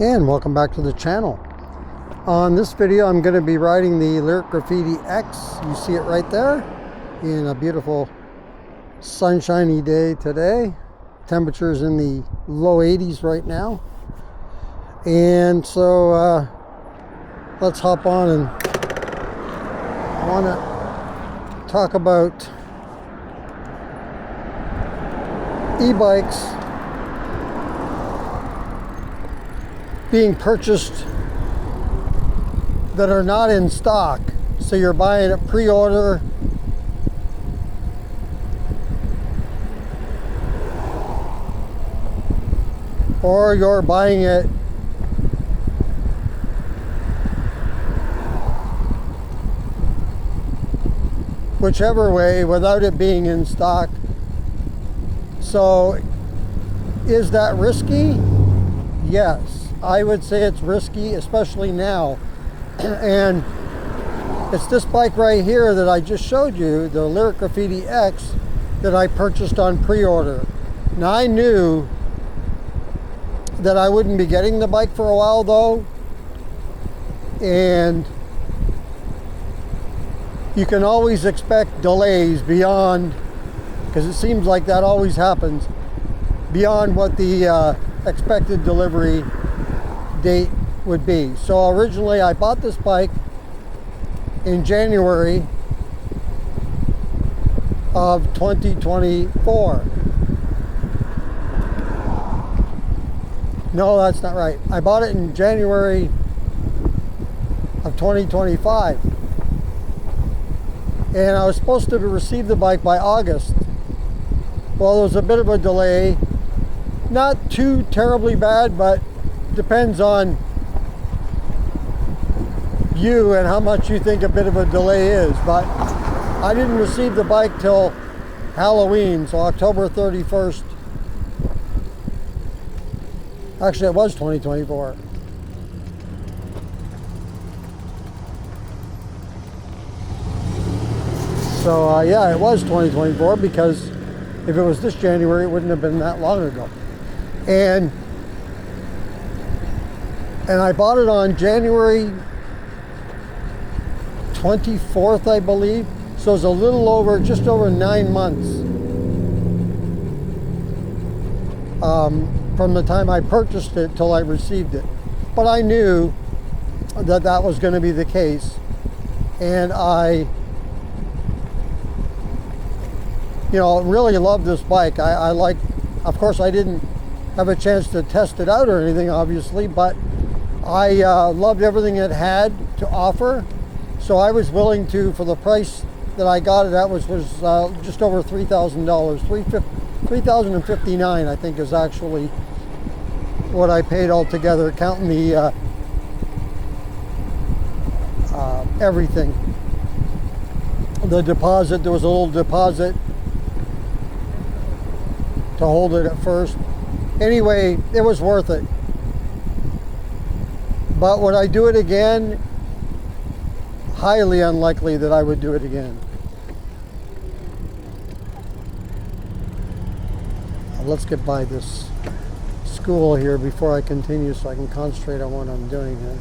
And welcome back to the channel. On this video I'm going to be riding the Lyric Graffiti X. You see it right there in a beautiful sunshiny day today. Temperatures in the low 80s right now. And so let's hop on, and I want to talk about e-bikes being purchased that are not in stock. So you're buying it pre-order, or you're buying it whichever way without it being in stock. So is that risky? Yes. I would say it's risky, especially now. And it's this bike right here that I just showed you, the Lyric Graffiti X, that I purchased on pre-order. Now I knew that I wouldn't be getting the bike for a while though, and you can always expect delays beyond, because it seems like that always happens, beyond what the expected delivery date would be. So originally I bought this bike in January of 2024. No, that's not right. I bought it in January of 2025. And I was supposed to receive the bike by August. Well, there was a bit of a delay. Not too terribly bad, but depends on you and how much you think a bit of a delay is. But I didn't receive the bike till Halloween, so October 31st. Actually, it was 2024. So yeah, it was 2024, because if it was this January, it wouldn't have been that long ago. And I bought it on January 24th, I believe. So it's a little over, just over 9 months from the time I purchased it till I received it. But I knew that that was going to be the case. And I, really love this bike. I like, of course I didn't have a chance to test it out or anything, obviously, but I loved everything it had to offer. So I was willing to, for the price that I got it at, was just over $3,000. $3,059, I think, is actually what I paid altogether, counting the everything. The deposit, there was a little deposit to hold it at first. Anyway, it was worth it. But would I do it again? Highly unlikely that I would do it again. Let's get by this school here before I continue, so I can concentrate on what I'm doing here.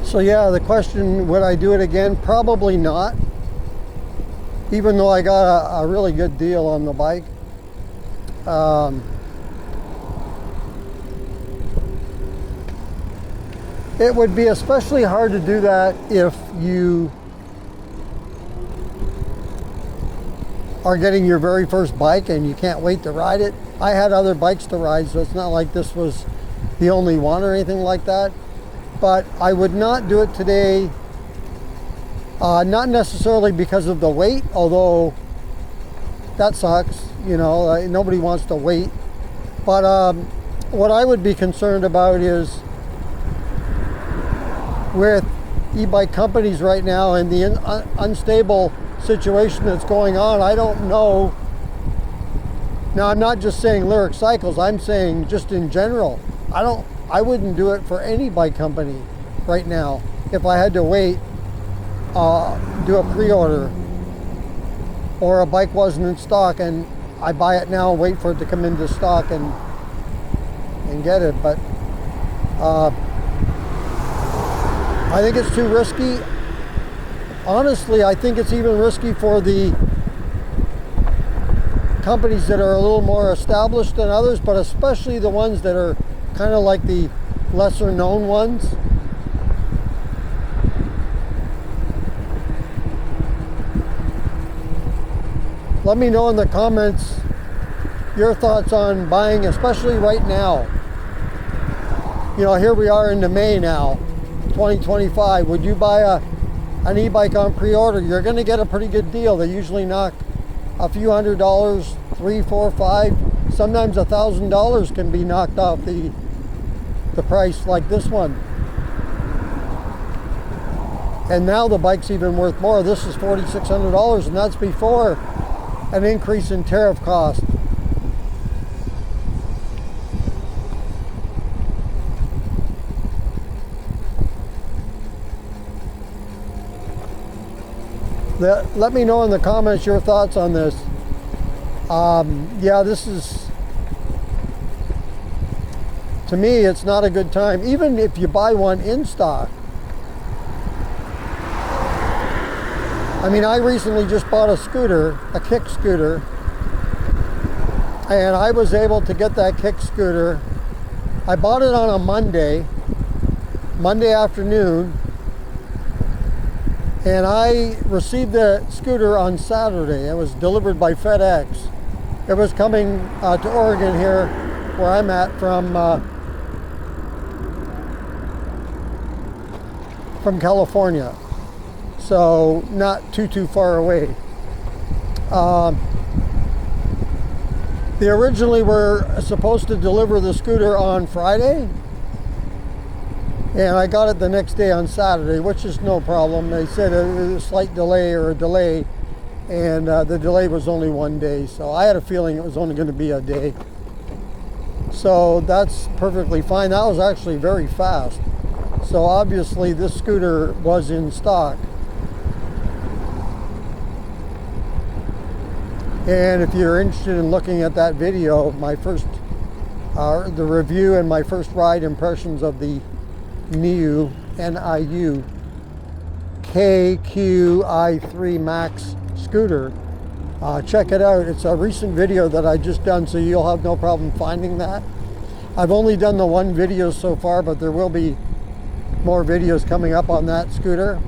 So yeah, the question, would I do it again? Probably not. Even though I got a really good deal on the bike. It would be especially hard to do that if you are getting your very first bike and you can't wait to ride it. I had other bikes to ride, so it's not like this was the only one or anything like that. But I would not do it today, not necessarily because of the weight, although that sucks, you know, nobody wants to wait. But what I would be concerned about is with e-bike companies right now and the unstable situation that's going on. I don't know. Now, I'm not just saying Lyric Cycles, I'm saying just in general. I wouldn't do it for any bike company right now if I had to wait, do a pre-order, or a bike wasn't in stock and I buy it now and wait for it to come into stock and get it. But I think it's too risky. Honestly, I think it's even risky for the companies that are a little more established than others, but especially the ones that are kind of like the lesser known ones. Let me know in the comments your thoughts on buying, especially right now. You know, here we are into May now, 2025. Would you buy an e-bike on pre-order? You're going to get a pretty good deal. They usually knock a few $100, $300, $400, $500, sometimes $1,000 can be knocked off the price, like this one. And now the bike's even worth more. This is $4,600, and that's before an increase in tariff cost. Let me know in the comments your thoughts on this. Yeah, this is, to me, it's not a good time. Even if you buy one in stock. I mean, I recently just bought a scooter, a kick scooter, and I was able to get that kick scooter. I bought it on a Monday afternoon, and I received the scooter on Saturday. It was delivered by FedEx. It was coming to Oregon here, where I'm at, from California. So not too far away. They originally were supposed to deliver the scooter on Friday, and I got it the next day on Saturday, which is no problem. They said a slight delay or a delay, and the delay was only 1 day, so I had a feeling it was only going to be a day. So that's perfectly fine. That was actually very fast. So obviously this scooter was in stock. And if you're interested in looking at that video, my first, the review and my first ride impressions of the NIU, N-I-U, KQI3 Max scooter, check it out. It's a recent video that I just done, so you'll have no problem finding that. I've only done the one video so far, but there will be more videos coming up on that scooter.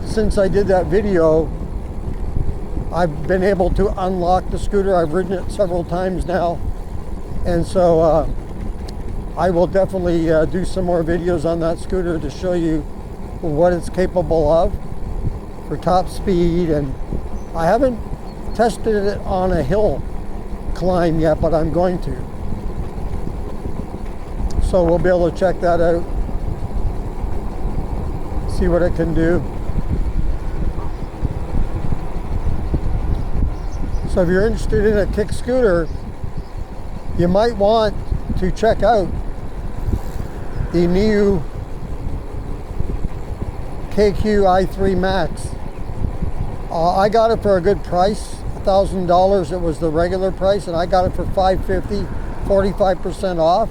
Since I did that video, I've been able to unlock the scooter. I've ridden it several times now, and so I will definitely do some more videos on that scooter to show you what it's capable of for top speed. And I haven't tested it on a hill climb yet, but I'm going to. So we'll be able to check that out, see what it can do. So if you're interested in a kick scooter, you might want to check out the NIU KQI3 Max. I got it for a good price, $1,000. It was the regular price, and I got it for $550, 45% off.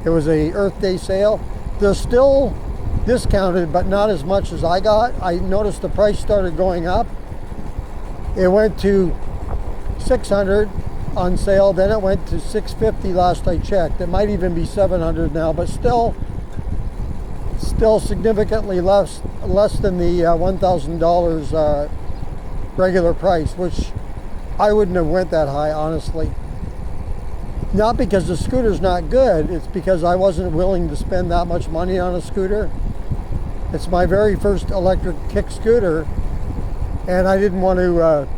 It was a Earth Day sale. They're still discounted, but not as much as I got. I noticed the price started going up. It went to $600 on sale, then it went to $650 last I checked. It might even be $700 now, but still significantly less than the $1,000 regular price, which I wouldn't have went that high, honestly. Not because the scooter's not good, it's because I wasn't willing to spend that much money on a scooter. It's my very first electric kick scooter, and I didn't want to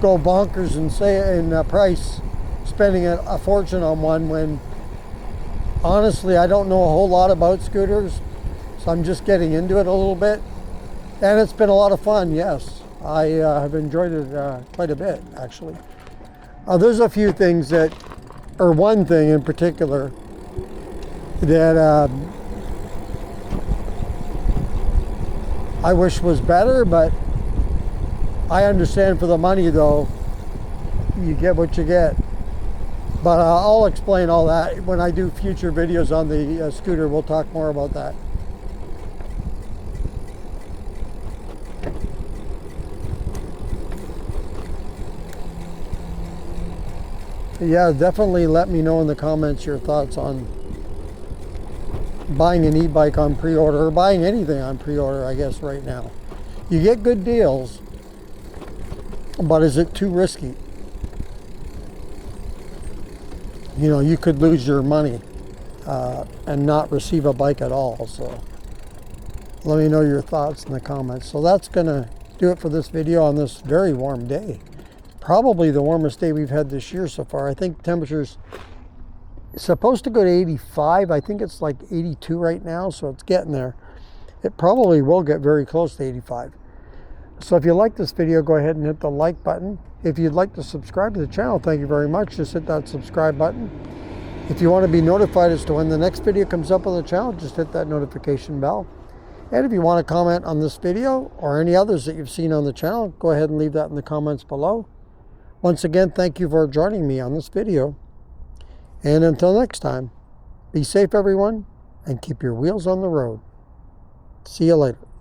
go bonkers and say in price, spending a fortune on one when honestly I don't know a whole lot about scooters, so I'm just getting into it a little bit. And it's been a lot of fun, yes. I have enjoyed it quite a bit, actually. There's a few things that, or one thing in particular, that I wish was better, but I understand for the money, though, you get what you get. But I'll explain all that when I do future videos on the scooter. We'll talk more about that. Yeah, definitely let me know in the comments your thoughts on buying an e-bike on pre-order, or buying anything on pre-order, I guess, right now. You get good deals, but is it too risky? You know, you could lose your money and not receive a bike at all. So let me know your thoughts in the comments. So that's gonna do it for this video on this very warm day. Probably the warmest day we've had this year so far. I think temperature's supposed to go to 85. I think it's like 82 right now, so it's getting there. It probably will get very close to 85. So if you like this video, go ahead and hit the like button. If you'd like to subscribe to the channel, thank you very much. Just hit that subscribe button. If you want to be notified as to when the next video comes up on the channel, just hit that notification bell. And if you want to comment on this video or any others that you've seen on the channel, go ahead and leave that in the comments below. Once again, thank you for joining me on this video. And until next time, be safe everyone, and keep your wheels on the road. See you later.